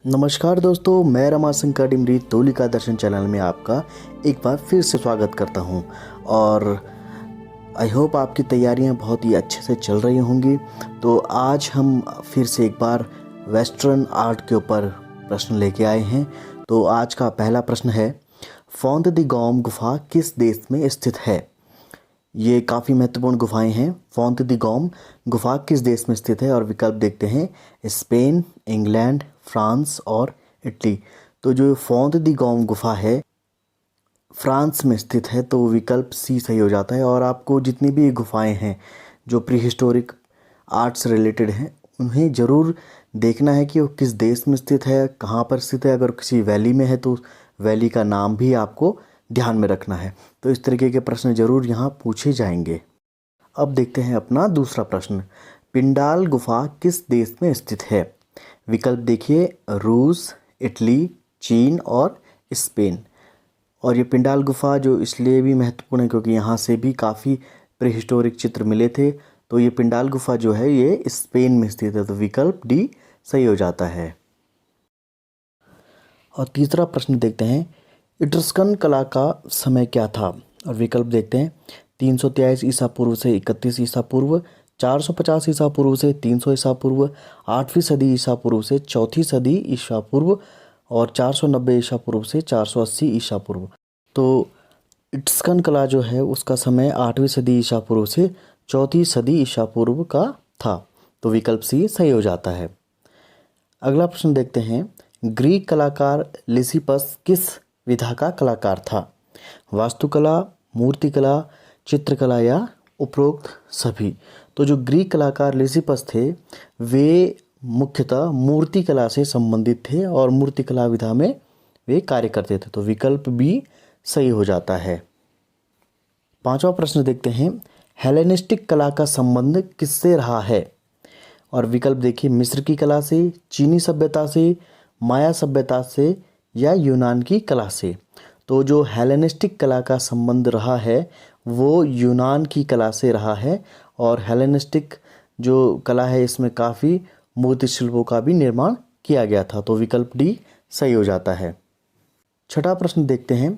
नमस्कार दोस्तों, मैं रमाशंकर डिमरी तोलिका दर्शन चैनल में आपका एक बार फिर से स्वागत करता हूं। और आई होप आपकी तैयारियां बहुत ही अच्छे से चल रही होंगी। तो आज हम फिर से एक बार वेस्टर्न आर्ट के ऊपर प्रश्न लेके आए हैं। तो आज का पहला प्रश्न है, फोंद दी गॉम गुफा किस देश में स्थित है? ये काफ़ी महत्वपूर्ण गुफाएं हैं। फोंत दी गॉम गुफा किस देश में स्थित है? और विकल्प देखते हैं, स्पेन, इंग्लैंड, फ्रांस और इटली। तो जो फोंत दी गॉम गुफा है फ्रांस में स्थित है, तो विकल्प सी सही हो जाता है। और आपको जितनी भी गुफाएं हैं जो प्री हिस्टोरिक आर्ट से रिलेटेड हैं, उन्हें ज़रूर देखना है कि वो किस देश में स्थित है, कहाँ पर स्थित है। अगर किसी वैली में है तो वैली का नाम भी आपको ध्यान में रखना है। तो इस तरीके के प्रश्न ज़रूर यहाँ पूछे जाएंगे। अब देखते हैं अपना दूसरा प्रश्न, पिंडाल गुफा किस देश में स्थित है? विकल्प देखिए, रूस, इटली, चीन और स्पेन। और ये पिंडाल गुफा जो इसलिए भी महत्वपूर्ण है क्योंकि यहाँ से भी काफ़ी प्रीहिस्टोरिक चित्र मिले थे। तो ये पिंडाल गुफा जो है ये स्पेन में स्थित है, तो विकल्प डी सही हो जाता है। और तीसरा प्रश्न देखते हैं, इट्रस्कन कला का समय क्या था? और विकल्प देखते हैं, 323 ईसा पूर्व से 31 ईसा पूर्व, 450 ईसा पूर्व से 300 ईसा पूर्व, 8वीं सदी ईसा पूर्व से 4थी सदी ईसा पूर्व और 490 ईसा पूर्व से 480 ईसा पूर्व। तो इट्रस्कन कला जो है उसका समय 8वीं सदी ईसा पूर्व से 4थी सदी ईसा पूर्व का था। तो विकल्प सी सही हो जाता है। अगला प्रश्न देखते हैं, ग्रीक कलाकार लिसिपस किस विधा का कलाकार था? वास्तुकला, मूर्तिकला, चित्रकला या उपरोक्त सभी। तो जो ग्रीक कलाकार लिसिपस थे वे मुख्यतः मूर्तिकला से संबंधित थे और मूर्तिकला विधा में वे कार्य करते थे। तो विकल्प बी सही हो जाता है। पांचवा प्रश्न देखते हैं, हेलेनिस्टिक कला का संबंध किससे रहा है? और विकल्प देखिए, मिस्र की कला से, चीनी सभ्यता से, माया सभ्यता से या यूनान की कला से। तो जो हेलेनिस्टिक कला का संबंध रहा है वो यूनान की कला से रहा है। और हेलेनिस्टिक जो कला है इसमें काफ़ी मूर्ति शिल्पों का भी निर्माण किया गया था। तो विकल्प डी सही हो जाता है। छठा प्रश्न देखते हैं,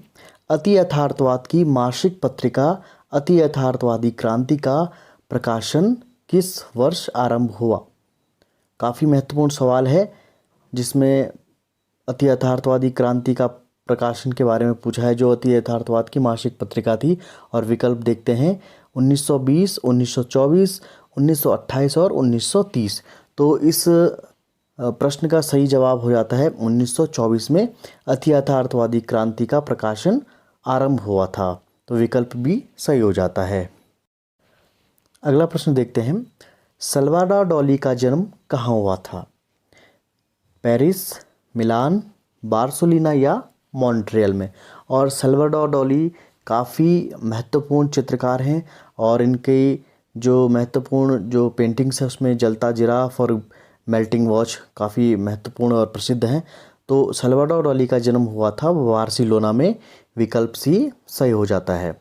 अति यथार्थवाद की मासिक पत्रिका अति यथार्थवादी क्रांति का प्रकाशन किस वर्ष आरंभ हुआ? काफ़ी महत्वपूर्ण सवाल है जिसमें अति यथार्थवादी क्रांति का प्रकाशन के बारे में पूछा है, जो अति यथार्थवाद की मासिक पत्रिका थी। और विकल्प देखते हैं, 1920, 1924, 1928 और 1930। तो इस प्रश्न का सही जवाब हो जाता है 1924 में अति यथार्थवादी क्रांति का प्रकाशन आरंभ हुआ था। तो विकल्प बी सही हो जाता है। अगला प्रश्न देखते हैं, सल्वाडोर डाली का जन्म कहाँ हुआ था? पेरिस, मिलान, बार्सिलोना या मॉन्ट्रियल में। और सल्वाडोर डाली काफ़ी महत्वपूर्ण चित्रकार हैं और इनके जो महत्वपूर्ण जो पेंटिंग्स है उसमें जलता जिराफ और मेल्टिंग वॉच काफ़ी महत्वपूर्ण और प्रसिद्ध हैं। तो सल्वाडोर डाली का जन्म हुआ था बार्सिलोना में। विकल्प सी सही हो जाता है।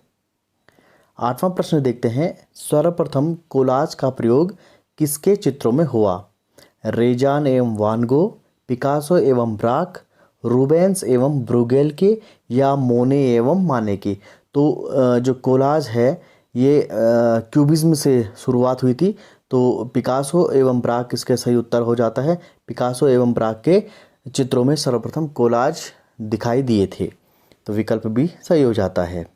आठवां प्रश्न देखते हैं, सर्वप्रथम कोलाज का प्रयोग किसके चित्रों में हुआ? रेजान एवं वान गो, पिकासो एवं ब्राक, रूबेंस एवं ब्रूगेल के या मोने एवं माने के। तो जो कोलाज है ये क्यूबिज्म से शुरुआत हुई थी। तो पिकासो एवं ब्राक इसका सही उत्तर हो जाता है। पिकासो एवं ब्राक के चित्रों में सर्वप्रथम कोलाज दिखाई दिए थे। तो विकल्प भी सही हो जाता है।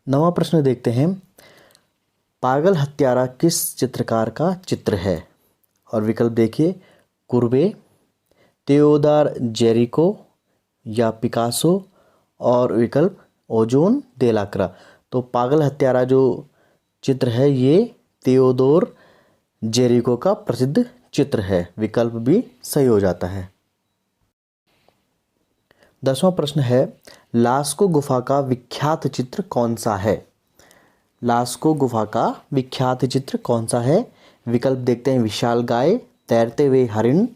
नवा प्रश्न देखते हैं, पागल हत्यारा किस चित्रकार का चित्र है? और विकल्प देखिए, कुर्बे, तेओदार जेरिको या पिकासो और विकल्प ओजोन देलाक्रा। तो पागल हत्यारा जो चित्र है ये तेओदोर जेरिको का प्रसिद्ध चित्र है। विकल्प भी सही हो जाता है। 10वां प्रश्न है, लास्को गुफा का विख्यात चित्र कौन सा है? लास्को गुफा का विख्यात चित्र कौन सा है? विकल्प देखते हैं, विशाल गाय, तैरते हुए हरिण,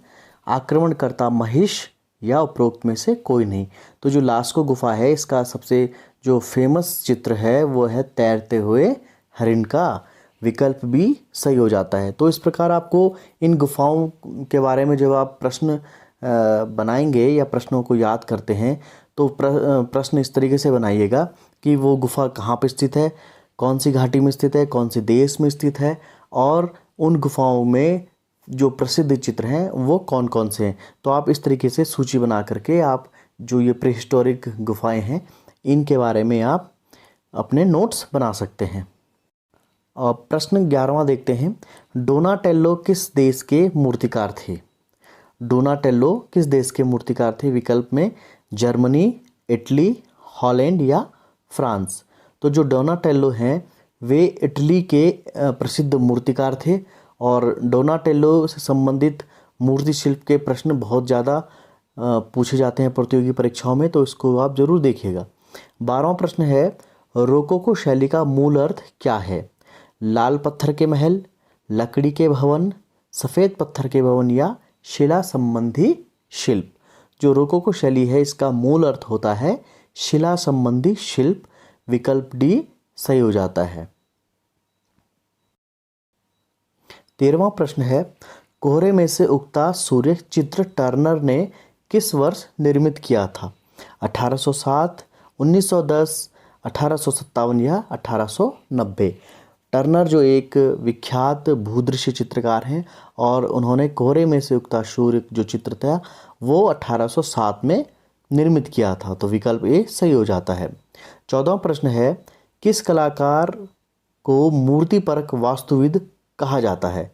आक्रमणकर्ता महिष या उपरोक्त में से कोई नहीं। तो जो लास्को गुफा है इसका सबसे जो फेमस चित्र है वो है तैरते हुए हरिण का। विकल्प बी सही हो जाता है। तो इस प्रकार आपको इन गुफाओं के बारे में जब आप प्रश्न बनाएंगे या प्रश्नों को याद करते हैं तो प्रश्न इस तरीके से बनाइएगा कि वो गुफा कहाँ पर स्थित है, कौन सी घाटी में स्थित है, कौन से देश में स्थित है, और उन गुफाओं में जो प्रसिद्ध चित्र हैं वो कौन कौन से हैं। तो आप इस तरीके से सूची बना करके आप जो ये प्रीहिस्टोरिक गुफाएं हैं इनके बारे में आप अपने नोट्स बना सकते हैं। और प्रश्न 11वां देखते हैं, डोनाटेल्लो किस देश के मूर्तिकार थे? डोनाटेल्लो किस देश के मूर्तिकार थे? विकल्प में जर्मनी, इटली, हॉलैंड या फ्रांस। तो जो डोनाटेल्लो हैं वे इटली के प्रसिद्ध मूर्तिकार थे और डोनाटेल्लो से संबंधित मूर्ति शिल्प के प्रश्न बहुत ज़्यादा पूछे जाते हैं प्रतियोगी परीक्षाओं में, तो इसको आप जरूर देखिएगा। 12वां प्रश्न है, रोकोको शैली का मूल अर्थ क्या है? लाल पत्थर के महल, लकड़ी के भवन, सफ़ेद पत्थर के भवन या शिला संबंधी शिल्प। जो रोकोको शैली है इसका मूल अर्थ होता है शिला संबंधी शिल्प। विकल्प डी सही हो जाता है। 13वां प्रश्न है, कोहरे में से उगता सूर्य चित्र टर्नर ने किस वर्ष निर्मित किया था? 1807, 1910, 1857 या 1890। टर्नर जो एक विख्यात भूदृश्य चित्रकार हैं और उन्होंने कोहरे में से उगता सूर्य जो चित्र था वो 1807 में निर्मित किया था। तो विकल्प ए सही हो जाता है। 14वां प्रश्न है, किस कलाकार को मूर्तिपरक वास्तुविद कहा जाता है?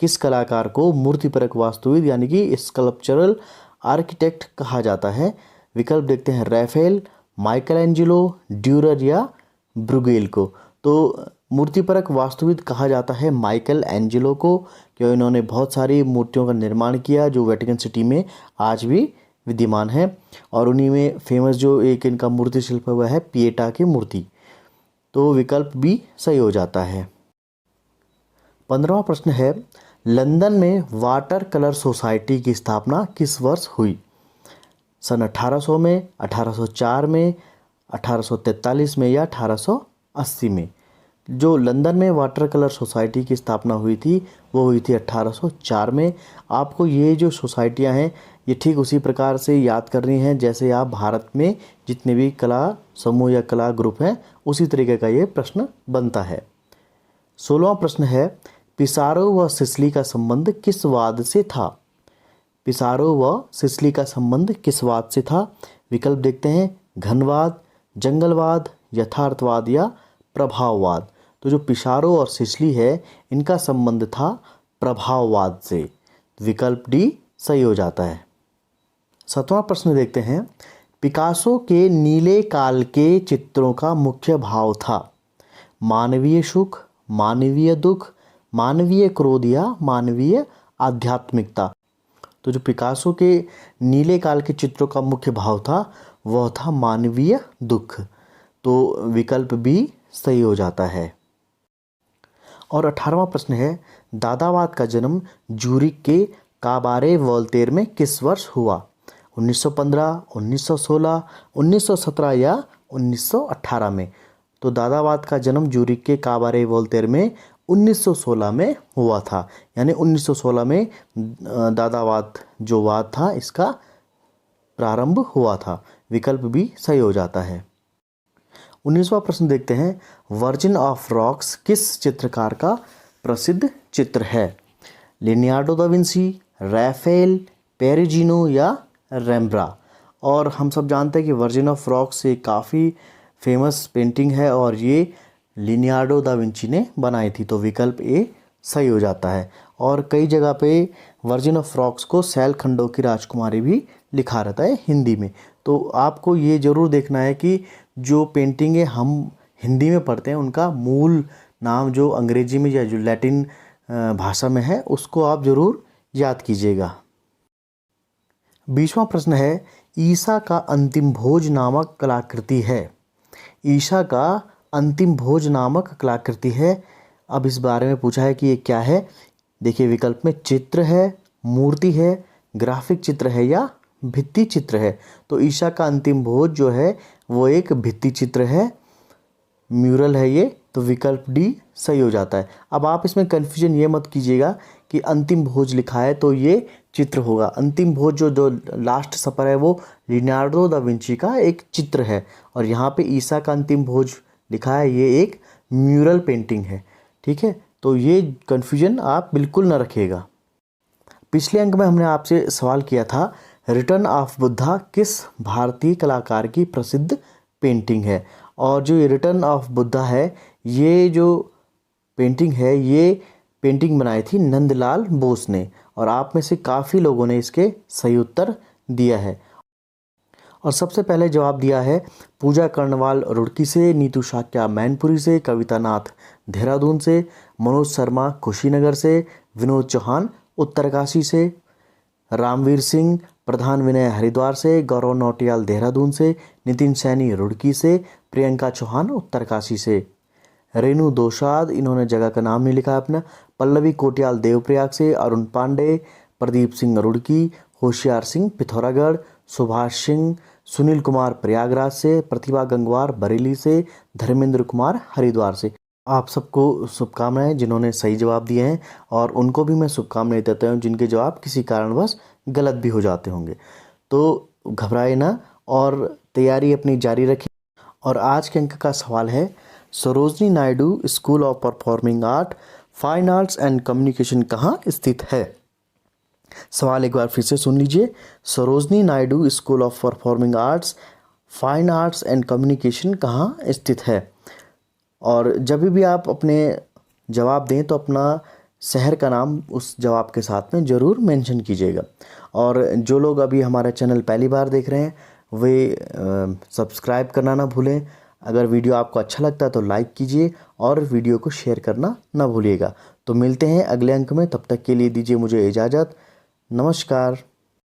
किस कलाकार को मूर्तिपरक वास्तुविद यानी कि स्कल्पचरल आर्किटेक्ट कहा जाता है? विकल्प देखते हैं, रैफेल, माइकल एंजेलो, ड्यूरर या ब्रुगेल को। तो मूर्तिपरक वास्तुविद कहा जाता है माइकल एंजेलो को, क्योंकि इन्होंने बहुत सारी मूर्तियों का निर्माण किया जो वेटिकन सिटी में आज भी विद्यमान है, और उन्हीं में फेमस जो एक इनका मूर्ति शिल्प हुआ है पिएटा की मूर्ति। तो विकल्प बी सही हो जाता है। 15वां प्रश्न है, लंदन में वाटर कलर सोसाइटी की स्थापना किस वर्ष हुई? सन 1800 में, 1804 में, 1843 में या 1880 में। जो लंदन में वाटर कलर सोसाइटी की स्थापना हुई थी वो हुई थी 1804 में। आपको ये जो सोसाइटियां हैं ये ठीक उसी प्रकार से याद करनी है जैसे आप भारत में जितने भी कला समूह या कला ग्रुप हैं उसी तरीके का ये प्रश्न बनता है। 16वां प्रश्न है, पिसारो व सिसिली का संबंध किस वाद से था? पिसारो व सिसिली का संबंध किस वाद से था? विकल्प देखते हैं, घनवाद, जंगलवाद, यथार्थवाद या प्रभाववाद। तो जो पिसारो और सिसिली है इनका संबंध था प्रभाववाद से। विकल्प डी सही हो जाता है। 7वां प्रश्न देखते हैं, पिकासो के नीले काल के चित्रों का मुख्य भाव था? मानवीय सुख, मानवीय दुख, मानवीय क्रोध या मानवीय आध्यात्मिकता। तो जो पिकासो के नीले काल के चित्रों का मुख्य भाव था वह था मानवीय दुख। तो विकल्प बी सही हो जाता है। और 18वां प्रश्न है, दादावाद का जन्म ज्यूरिख के काबारे वोल्टेर में किस वर्ष हुआ? 1915, 1916, 1917 या 1918 में। तो दादावाद का जन्म ज्यूरिख के काबारे वोल्टेर में 1916 में हुआ था। यानी 1916 में दादावाद जो वाद था इसका प्रारंभ हुआ था। विकल्प भी सही हो जाता है। 19वां प्रश्न देखते हैं, वर्जिन ऑफ रॉक्स किस चित्रकार का प्रसिद्ध चित्र है? लियोनार्डो दा विंसी, रैफेल, पेरिजिनो या रेम्ब्रा। और हम सब जानते हैं कि वर्जिन ऑफ रॉक्स एक काफ़ी फेमस पेंटिंग है और ये लियोनार्डो दा विंची ने बनाई थी। तो विकल्प ए सही हो जाता है। और कई जगह पे वर्जिन ऑफ रॉक्स को सैल खंडो की राजकुमारी भी लिखा रहता है हिंदी में। तो आपको ये ज़रूर देखना है कि जो पेंटिंगें हम हिंदी में पढ़ते हैं उनका मूल नाम जो अंग्रेजी में या जो लैटिन भाषा में है उसको आप ज़रूर याद कीजिएगा। 20वां प्रश्न है, ईसा का अंतिम भोज नामक कलाकृति है? ईसा का अंतिम भोज नामक कलाकृति है। अब इस बारे में पूछा है कि ये क्या है। देखिए विकल्प में चित्र है, मूर्ति है, ग्राफिक चित्र है या भित्ति चित्र है। तो ईसा का अंतिम भोज जो है वो एक भित्ति चित्र है, म्यूरल है ये, तो विकल्प डी सही हो जाता है। अब आप इसमें कन्फ्यूजन ये मत कीजिएगा कि अंतिम भोज लिखा है तो ये चित्र होगा। अंतिम भोज जो जो लास्ट सपर है वो लियोनार्डो दा विंची का एक चित्र है, और यहाँ पे ईसा का अंतिम भोज लिखा है, ये एक म्यूरल पेंटिंग है। ठीक है, तो ये कन्फ्यूजन आप बिल्कुल ना रखिएगा। पिछले अंक में हमने आपसे सवाल किया था रिटर्न ऑफ बुद्धा किस भारतीय कलाकार की प्रसिद्ध पेंटिंग है, और जो ये रिटर्न ऑफ बुद्धा है, ये जो पेंटिंग है, ये पेंटिंग बनाई थी नंदलाल बोस ने, और आप में से काफ़ी लोगों ने इसके सही उत्तर दिया है। और सबसे पहले जवाब दिया है पूजा कर्णवाल रुड़की से, नीतू शाक्या मैनपुरी से, कविता नाथ देहरादून से, मनोज शर्मा कुशीनगर से, विनोद चौहान उत्तरकाशी से, रामवीर सिंह प्रधान विनय हरिद्वार से, गौरव नौटियाल देहरादून से, नितिन सैनी रुड़की से, प्रियंका चौहान उत्तरकाशी से, रेणु दोसाद, इन्होंने जगह का नाम नहीं लिखा है अपना, पल्लवी कोटियाल देवप्रयाग से, अरुण पांडे, प्रदीप सिंह रुड़की, होशियार सिंह पिथौरागढ़, सुभाष सिंह, सुनील कुमार प्रयागराज से, प्रतिभा गंगवार बरेली से, धर्मेंद्र कुमार हरिद्वार से। आप सबको शुभकामनाएं जिन्होंने सही जवाब दिए हैं, और उनको भी मैं शुभकामनाएं देता हूं जिनके जवाब किसी कारणवश गलत भी हो जाते होंगे। तो घबराए ना और तैयारी अपनी जारी रखें। और आज के अंक का सवाल है Sarojini Naidu school of performing art, fine arts and communication कहाँ स्थित है। सवाल एक बार फिर से सुन लीजिए, Sarojini Naidu school of performing arts, fine arts and communication कहाँ स्थित है। और जब भी आप अपने जवाब दें तो अपना शहर का नाम उस जवाब के साथ में ज़रूर मेंशन कीजिएगा। और जो लोग अभी हमारा चैनल पहली बार देख रहे हैं वे सब्सक्राइब करना ना भूलें। अगर वीडियो आपको अच्छा लगता है तो लाइक कीजिए और वीडियो को शेयर करना ना भूलिएगा। तो मिलते हैं अगले अंक में, तब तक के लिए दीजिए मुझे इजाज़त। नमस्कार।